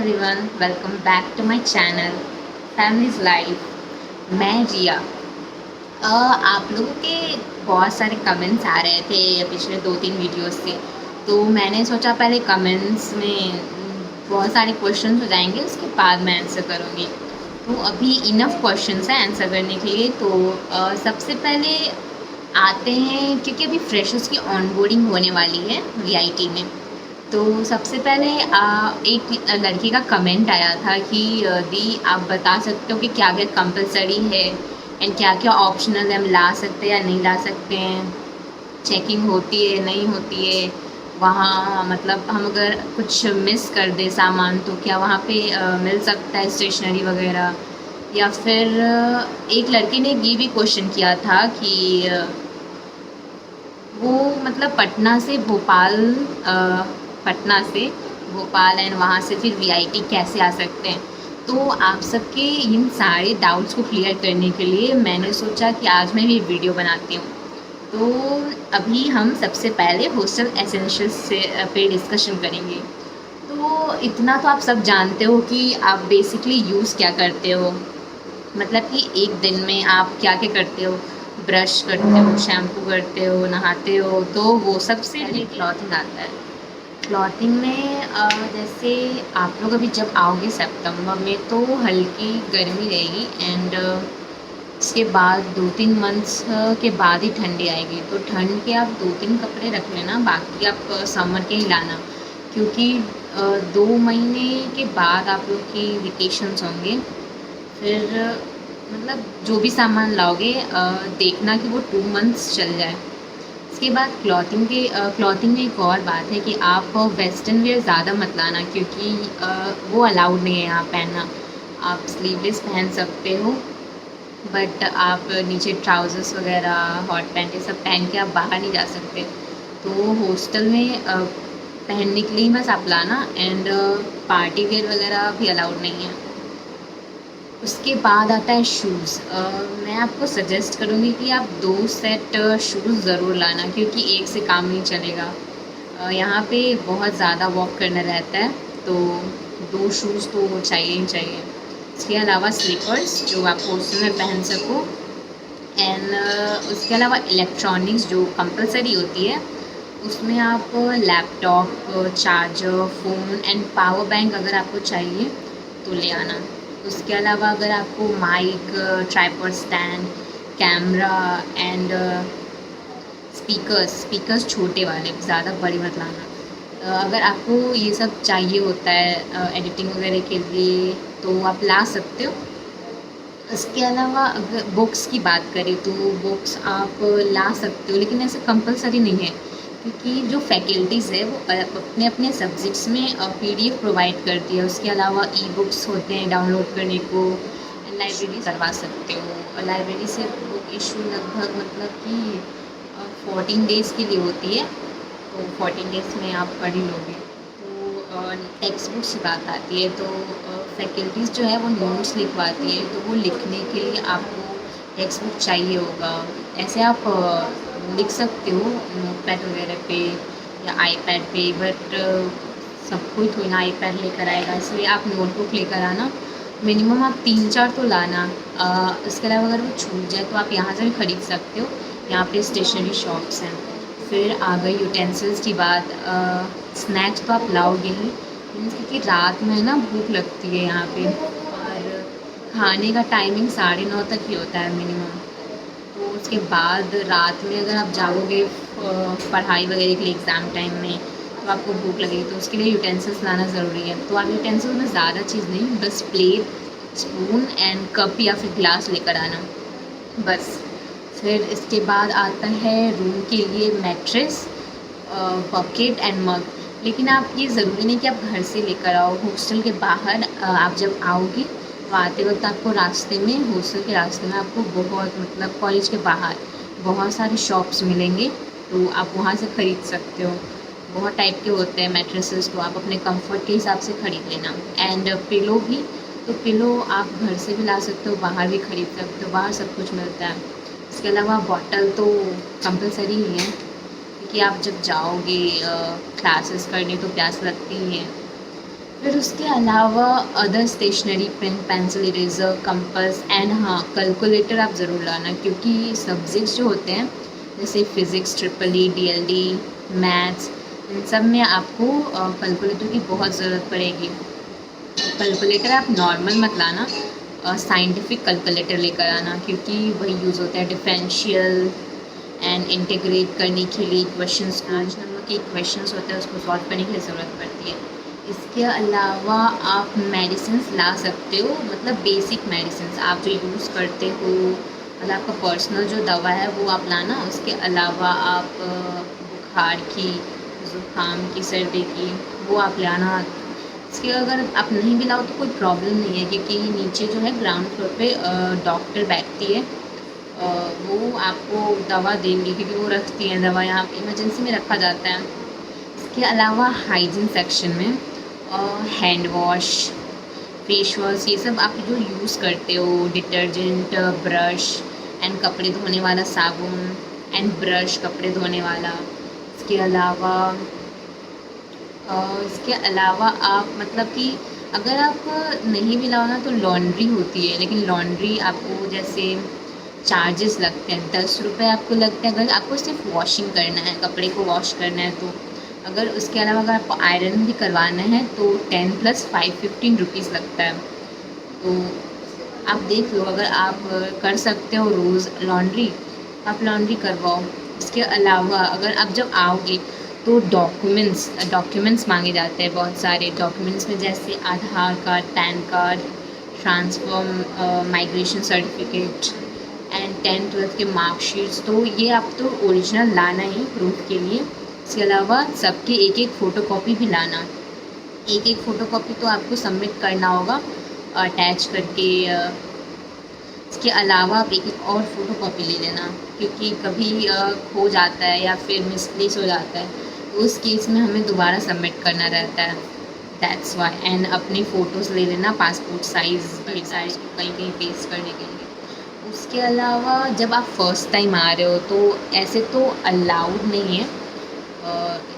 Everyone, welcome back to my channel families life. मैं रिया। आप लोगों के बहुत सारे कमेंट्स आ रहे थे पिछले 2-3 वीडियोस से, तो मैंने सोचा पहले कमेंट्स में बहुत सारे क्वेश्चंस हो जाएंगे, उसके बाद मैं आंसर करूँगी। तो अभी इनफ क्वेश्चंस हैं आंसर करने के लिए। तो सबसे पहले आते हैं, क्योंकि अभी फ्रेशर्स की ऑनबोर्डिंग होने वाली है वीआईटी में। तो सबसे पहले एक लड़की का कमेंट आया था कि दी आप बता सकते हो कि क्या क्या कंपलसरी है एंड क्या क्या ऑप्शनल है, हम ला सकते हैं या नहीं ला सकते हैं, चेकिंग होती है नहीं होती है वहाँ, मतलब हम अगर कुछ मिस कर दे सामान तो क्या वहाँ पे मिल सकता है स्टेशनरी वगैरह। या फिर एक लड़के ने ये भी क्वेश्चन किया था कि वो मतलब पटना से भोपाल एंड वहाँ से फिर वीआईटी कैसे आ सकते हैं। तो आप सबके इन सारे डाउट्स को क्लियर करने के लिए मैंने सोचा कि आज मैं ये वीडियो बनाती हूँ। तो अभी हम सबसे पहले हॉस्टल एसेंशियल्स से पे डिस्कशन करेंगे। तो इतना तो आप सब जानते हो कि आप बेसिकली यूज़ क्या करते हो, मतलब कि एक दिन में आप क्या क्या करते हो। ब्रश करते हो, शैम्पू करते हो, नहाते हो, तो वो सबसे पहले क्लॉथिंग आता है। क्लॉथिंग में जैसे आप लोग अभी जब आओगे सितंबर में तो हल्की गर्मी रहेगी एंड इसके बाद 2-3 मंथ्स के बाद ही ठंडी आएगी। तो ठंड के आप 2-3 कपड़े रख लेना, बाकी आप समर के ही लाना, क्योंकि 2 महीने के बाद आप लोग की वेकेशंस होंगे। फिर मतलब जो भी सामान लाओगे देखना कि वो 2 मंथ्स चल जाए। इसके बाद क्लॉथिंग में एक और बात है कि आप वेस्टर्न वेयर ज़्यादा मत लाना, क्योंकि वो अलाउड नहीं है यहाँ पहनना। आप स्लीवलेस पहन सकते हो, बट आप नीचे ट्राउज़र्स वगैरह हॉट पैंट ये सब पहन के आप बाहर नहीं जा सकते। तो हॉस्टल में पहनने के लिए ही बस आप लाना एंड पार्टी वेयर वगैरह भी अलाउड नहीं है। उसके बाद आता है शूज़। मैं आपको सजेस्ट करूँगी कि आप 2 सेट शूज़ ज़रूर लाना, क्योंकि एक से काम नहीं चलेगा। यहाँ पे बहुत ज़्यादा वॉक करना रहता है, तो 2 शूज़ तो चाहिए ही चाहिए। इसके अलावा स्लीपर्स जो आप हॉस्टल में पहन सको एंड उसके अलावा इलेक्ट्रॉनिक्स जो कंपलसरी होती है, उसमें आप laptop, charger, phone and power bank अगर आपको चाहिए तो ले आना। उसके अलावा अगर आपको mic, tripod stand, camera and speakers छोटे वाले, ज़्यादा बड़े मत लाना। अगर आपको ये सब चाहिए होता है एडिटिंग वगैरह के लिए तो आप ला सकते हो। इसके अलावा अगर बुक्स की बात करें तो बुक्स आप ला सकते हो, लेकिन ऐसे कंपलसरी नहीं है, क्योंकि जो फैकल्टीज़ है वो अपने अपने सब्जेक्ट्स में पीडीएफ प्रोवाइड करती है। उसके अलावा ई बुक्स होते हैं डाउनलोड करने को, लाइब्रेरी करवा सकते हो। लाइब्रेरी से बुक इशू लगभग मतलब कि 14 डेज़ के लिए होती है, तो 14 डेज़ में आप पढ़ ही लोगे। तो टेक्स्ट बुक्स की बात आती है तो फैकल्टीज़ जो है वो नोट्स लिखवाती है, तो वो लिखने के लिए आपको टेक्स्ट बुक चाहिए होगा। ऐसे आप लिख सकते हो नोटपैड वगैरह पे या आईपैड पे, बट सब कोई थोड़ी ना आईपैड लेकर आएगा, इसलिए आप नोटबुक लेकर आना। मिनिमम आप 3-4 तो लाना। इसके अलावा अगर वो छूट जाए तो आप यहाँ से भी ख़रीद सकते हो, यहाँ पे स्टेशनरी शॉप्स हैं। फिर आ गई यूटेंसिल्स की बात। स्नैक्स तो आप लाओगे ही, मीन्स क्योंकि रात में ना भूख लगती है यहाँ पे, और खाने का टाइमिंग 9:30 तक ही होता है मिनिमम। तो उसके बाद रात में अगर आप जाओगे पढ़ाई वगैरह के लिए एग्ज़ाम टाइम में, तो आपको भूख लगेगी, तो उसके लिए यूटेंसिल्स लाना ज़रूरी है। तो आप यूटेंसिल्स में ज़्यादा चीज़ नहीं, बस प्लेट, स्पून एंड कप या फिर ग्लास लेकर आना, बस। फिर इसके बाद आता है रूम के लिए मैट्रेस, बकेट एंड मग। लेकिन आप ये ज़रूरी नहीं कि आप घर से लेकर आओ, हॉस्टल के बाहर आप जब आओगे तो आते वक्त आपको रास्ते में, हॉस्टल के रास्ते में आपको बहुत, मतलब कॉलेज के बाहर बहुत सारे शॉप्स मिलेंगे, तो आप वहाँ से ख़रीद सकते हो। बहुत टाइप के होते हैं मैट्रेसेस, तो आप अपने कंफर्ट के हिसाब से ख़रीद लेना। एंड पिलो भी, तो पिलो आप घर से भी ला सकते हो, बाहर भी ख़रीद सकते हो, बाहर सब कुछ मिलता है। इसके अलावा बॉटल तो कंपलसरी ही है, क्योंकि आप जब जाओगे क्लासेस करने तो प्यास लगती ही है। फिर उसके अलावा other stationery pen, pencil, eraser, compass and हाँ, कैलकुलेटर आप ज़रूर लाना, क्योंकि सब्जेक्ट्स जो होते हैं जैसे physics, triple E, DLD, maths, इन सब में आपको कैलकुलेटर की बहुत ज़रूरत पड़ेगी। कैलकुलेटर आप नॉर्मल मत लाना, साइंटिफिक कैलकुलेटर लेकर आना, क्योंकि वही यूज़ होता है डिफरेंशियल एंड इंटीग्रेट करने के लिए क्वेश्चंस को, 5 नंबर के क्वेश्चंस होते हैं उसको सॉल्व करने की ज़रूरत पड़ती है। इसके अलावा आप मेडिसिन्स ला सकते हो, मतलब बेसिक मेडिसिन्स आप जो यूज़ करते हो, मतलब आपका पर्सनल जो दवा है वो आप लाना। उसके अलावा आप बुखार की, ज़ुकाम की, सर्दी की, वो आप लाना। इसके अगर आप नहीं भी लाओ तो कोई प्रॉब्लम नहीं है, क्योंकि नीचे जो है ग्राउंड फ्लोर पे डॉक्टर बैठती है, वो आपको दवा देंगी, क्योंकि वो रखती हैं दवा, यहाँ इमरजेंसी में रखा जाता है। इसके अलावा हाइजीन सेक्शन में हैंड वॉश, फेस वॉश, ये सब आप जो यूज़ करते हो, डिटर्जेंट, ब्रश एंड कपड़े धोने वाला साबुन एंड ब्रश कपड़े धोने वाला। इसके अलावा इसके अलावा आप मतलब कि अगर आप नहीं भी लाओ ना तो लॉन्ड्री होती है, लेकिन लॉन्ड्री आपको जैसे चार्जेस लगते हैं, 10 रुपये आपको लगते हैं अगर आपको सिर्फ वॉशिंग करना है, कपड़े को वॉश करना है तो। अगर उसके अलावा अगर आपको आयरन भी करवाना है तो 10 + 5 15 रुपीज़ लगता है। तो आप देख लो, अगर आप कर सकते हो रोज़ लॉन्ड्री, आप लॉन्ड्री करवाओ। इसके अलावा अगर आप जब आओगे तो डॉक्यूमेंट्स मांगे जाते हैं, बहुत सारे डॉक्यूमेंट्स में जैसे Aadhaar card, PAN card, transfer, migration certificate and 10th-12th के मार्कशीट्स, तो ये आप तो ओरिजिनल लाना ही प्रूफ के लिए। इसके अलावा सबके एक एक फ़ोटोकॉपी भी लाना, एक एक फ़ोटोकॉपी तो आपको सबमिट करना होगा अटैच करके। इसके अलावा आप एक एक और फ़ोटोकॉपी ले लेना, क्योंकि कभी खो जाता है या फिर मिसप्लेस हो जाता है, तो उस केस में हमें दोबारा सबमिट करना रहता है, दैट्स वाई। एंड अपनी फ़ोटोज़ ले लेना पासपोर्ट साइज़, साइज़ कहीं कहीं पेस्ट करने के लिए। उसके अलावा जब आप फर्स्ट टाइम आ रहे हो तो ऐसे तो अलाउड नहीं है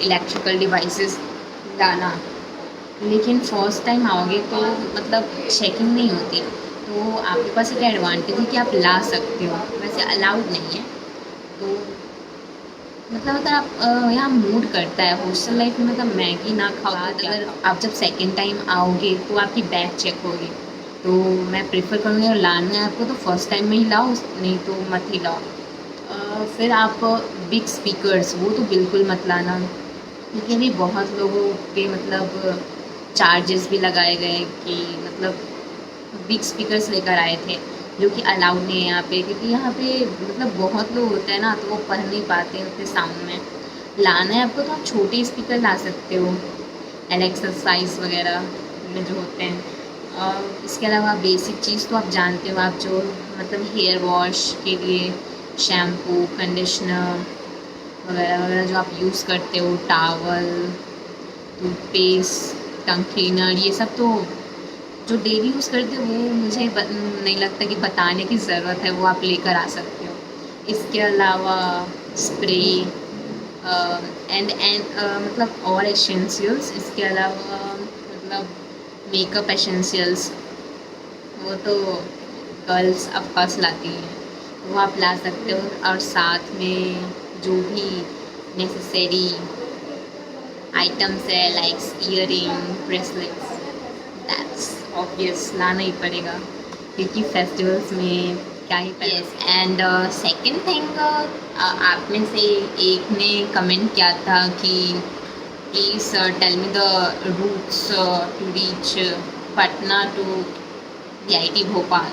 इलेक्ट्रिकल डिवाइसेस लाना, लेकिन फर्स्ट टाइम आओगे तो मतलब चेकिंग नहीं होती, तो आपके पास एक एडवांटेज है कि आप ला सकते हो, वैसे अलाउड नहीं है। तो मतलब अगर आप यहाँ मूड करता है हॉस्टल लाइफ में, मतलब मैगी ना खाओ तो क्या अगर आप जब सेकेंड टाइम आओगे तो आपकी बैग चेक होगी, तो मैं प्रेफर करूँगी अगर लाना है आपको तो फर्स्ट टाइम में ही लाओ, नहीं तो मत ही लाओ। फिर आप बिग स्पीकर्स वो तो बिल्कुल मत लाना, क्योंकि अभी बहुत लोगों के मतलब चार्जेस भी लगाए गए कि मतलब बिग स्पीकर्स लेकर आए थे, जो कि अलाउड नहीं है यहाँ पे, क्योंकि यहाँ पे मतलब बहुत लोग होते हैं ना, तो वो पढ़ नहीं पाते हैं उतने साउंड में। लाना है आपको तो आप छोटे स्पीकर ला सकते हो, एलेक्सा साइज़ वगैरह में जो होते हैं। इसके अलावा बेसिक चीज़ तो आप जानते हो, आप जो मतलब हेयर वॉश के लिए शैम्पू, कंडीशनर वगैरह वगैरह जो आप यूज़ करते हो, टावल, टूथपेस्ट, टंग क्लीनर, ये सब तो जो डेली यूज़ करते हो वो मुझे नहीं लगता कि बताने की ज़रूरत है, वो आप लेकर आ सकते हो। इसके अलावा स्प्रे एंड मतलब और एसेंशियल्स, इसके अलावा मतलब मेकअप एसेंशियल्स, वो तो गर्ल्स ऑफ कोर्स लाती हैं, वो आप ला सकते हो। और साथ में जो भी नेसेसरी आइटम्स है like earring, bracelets, that's obvious लाना ही पड़ेगा, क्योंकि फेस्टिवल्स में क्या ही पहले। यस, एंड सेकंड थिंग, आप में से एक ने कमेंट किया था कि please tell me the routes to reach Patna to IIT Bhopal.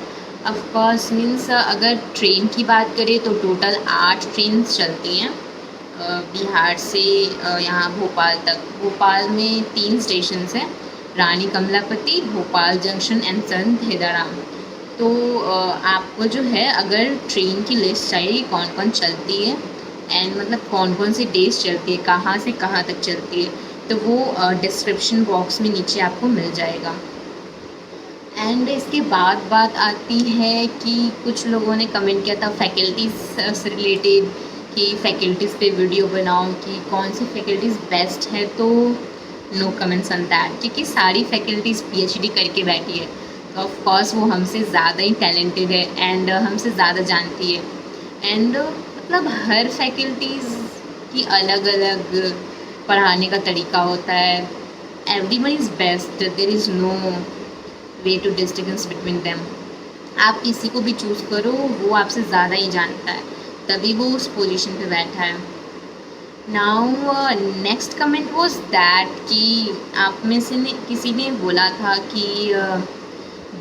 Of course means अगर ट्रेन की बात करें तो टोटल 8 ट्रेन चलती हैं बिहार से यहाँ भोपाल तक। भोपाल में 3 स्टेशन हैं, रानी कमलापति, भोपाल जंक्शन एंड संत हिदाराम। तो आपको जो है अगर ट्रेन की लिस्ट चाहिए कौन कौन चलती है एंड मतलब कौन कौन सी डेज चलती है, कहाँ से कहाँ तक चलती है, तो वो डिस्क्रिप्शन बॉक्स में नीचे आपको मिल जाएगा। एंड इसके बाद बात आती है कि कुछ लोगों ने कमेंट किया था फैकल्टीज़ से रिलेटेड कि फैकल्टीज़ पे वीडियो बनाओ कि कौन सी फैकल्टीज़ बेस्ट है। तो नो कमेंट्स ऑन दैट, क्योंकि सारी फैकल्टीज़ पीएचडी करके बैठी है, तो ऑफ कोर्स वो हमसे ज़्यादा ही टैलेंटेड है एंड हमसे ज़्यादा जानती है। एंड मतलब हर फैकल्टीज़ की अलग अलग पढ़ाने का तरीका होता है। Everyone is best, there is no way to distinguish between them. आप किसी को भी चूज़ करो, वो आपसे ज़्यादा ही जानता है, तभी वो उस पोजीशन पे बैठा है। Now next comment was that कि आप में से किसी ने बोला था कि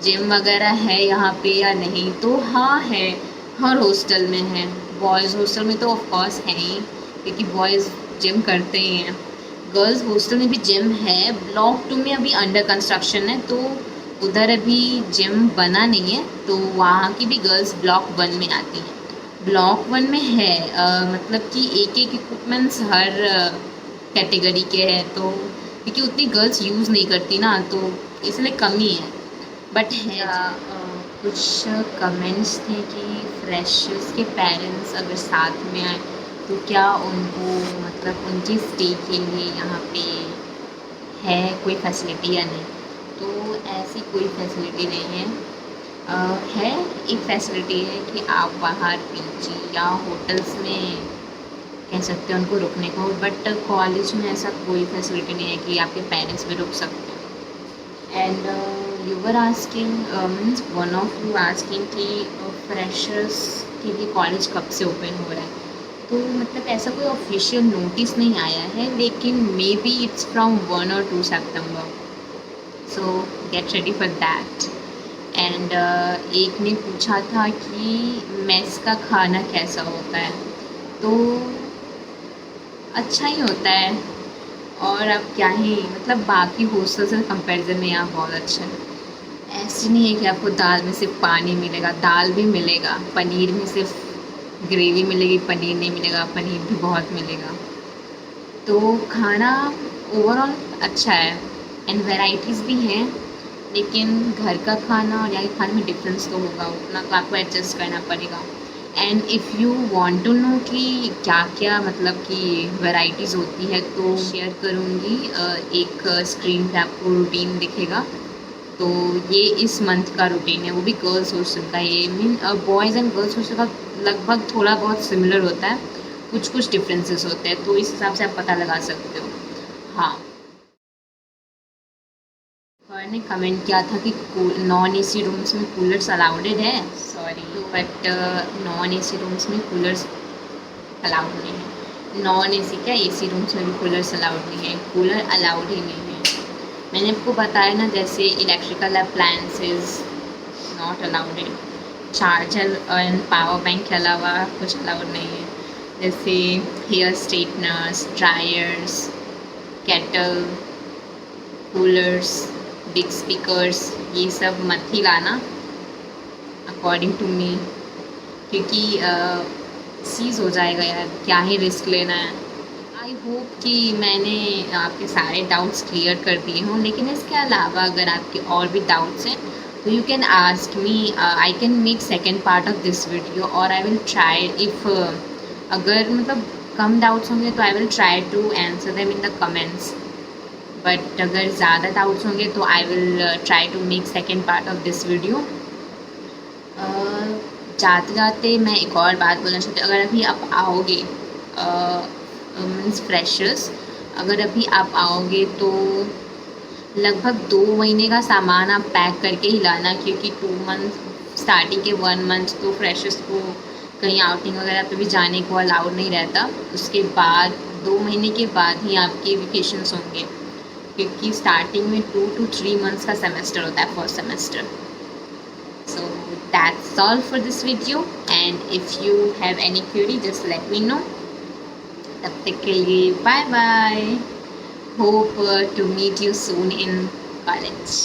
जिम वगैरह है यहाँ पे या नहीं, तो हाँ है, हर हॉस्टल में है। बॉयज़ हॉस्टल में तो ऑफ कोर्स है ही, क्योंकि बॉयज़ जिम करते ही हैं। गर्ल्स हॉस्टल में भी जिम है, ब्लॉक 2 में अभी अंडर कंस्ट्रक्शन है, तो उधर अभी जिम बना नहीं है, तो वहाँ की भी गर्ल्स ब्लॉक 1 में आती हैं। ब्लॉक 1 में है मतलब कि एक एक इक्विपमेंट्स हर कैटेगरी के हैं, तो क्योंकि उतनी गर्ल्स यूज़ नहीं करती ना, तो इसलिए कमी है, बट है। कुछ कमेंट्स थे कि फ्रेशर्स के पेरेंट्स अगर साथ में आए तो क्या उनको मतलब उनके स्टे के लिए यहाँ पे है कोई फैसिलिटी या नहीं, तो ऐसी कोई फैसिलिटी नहीं है। है, एक फैसिलिटी है कि आप बाहर पीजी या होटल्स में कह सकते हैं उनको रुकने को, बट कॉलेज में ऐसा कोई फैसिलिटी नहीं है कि आपके पेरेंट्स भी रुक सकते हैं। And you were asking means one of you asking कि फ्रेशर्स के लिए कॉलेज कब से ओपन हो रहा है, तो मतलब ऐसा कोई ऑफिशियल नोटिस नहीं आया है, लेकिन मे बी इट्स फ्रॉम 1 और 2 सितंबर, so get ready for that. And एक ने पूछा था कि मेस का खाना कैसा होता है, तो अच्छा ही होता है, और अब क्या ही मतलब बाकी हॉस्टल से कंपैरिजन में यहाँ बहुत अच्छा है। ऐसे नहीं है कि आपको दाल में सिर्फ पानी मिलेगा, दाल भी मिलेगा, पनीर में सिर्फ ग्रेवी मिलेगी, पनीर नहीं मिलेगा, पनीर भी बहुत मिलेगा। तो खाना ओवरऑल अच्छा है एंड वैराइटीज़ भी हैं, लेकिन घर का खाना और यहाँ के खाने में डिफरेंस तो होगा, उतना तो आपको एडजस्ट करना पड़ेगा। And if you want to know कि क्या क्या मतलब कि वैराइटीज़ होती है, तो शेयर करूँगी, एक स्क्रीन पे आपको रूटीन दिखेगा, तो ये इस मंथ का रूटीन है, वो भी गर्ल्स हॉस्टल का। ये mean boys and girls hostel का लगभग थोड़ा बहुत सिमिलर होता है, कुछ कुछ डिफरेंसेस होते हैं, तो इस हिसाब से आप पता लगा सकते हो। हाँ, और ने कमेंट किया था कि नॉन एसी रूम्स में कूलर्स अलाउडेड है, sorry, but non AC rooms में कूलर्स अलाउड नहीं है। नॉन एसी क्या, एसी रूम्स में भी कूलर्स अलाउड नहीं है, कूलर अलाउड ही नहीं है। मैंने आपको बताया ना, जैसे electrical appliances not allowed, charger and power bank के अलावा कुछ अलाउड नहीं है, जैसे hair straighteners, dryers, kettle, coolers, big speakers, ये सब मत ही लाना अकॉर्डिंग टू मी, क्योंकि सीज़ हो जाएगा यार, क्या ही रिस्क लेना है। आई होप कि मैंने आपके सारे डाउट्स क्लियर कर दिए हों, लेकिन इसके अलावा अगर आपके और भी डाउट्स हैं तो you can ask me, I can make second part of this video, और आई विल ट्राई इफ़ अगर मतलब कम डाउट्स होंगे तो I will try to answer them in the comments, but अगर ज़्यादा डाउट्स होंगे तो I will try to make second part of this video. जाते जाते मैं एक और बात बोलना चाहती हूँ, अगर अभी आप आओगे मीन्स फ्रेशर्स, अगर अभी आप आओगे तो लगभग 2 महीने का सामान आप पैक करके ही लाना, क्योंकि 2 मंथ स्टार्टिंग के 1 मंथ तो फ्रेशर्स को कहीं आउटिंग वगैरह पे भी जाने को अलाउड नहीं रहता, उसके बाद 2 महीने के बाद ही आपके वेकेशंस होंगे, क्योंकि स्टार्टिंग में 2 to 3 मंथ्स का सेमेस्टर होता है, first semester. So that's all for this video, and if you have any query just let me know. तब तक के लिए bye bye, hope to meet you soon in college.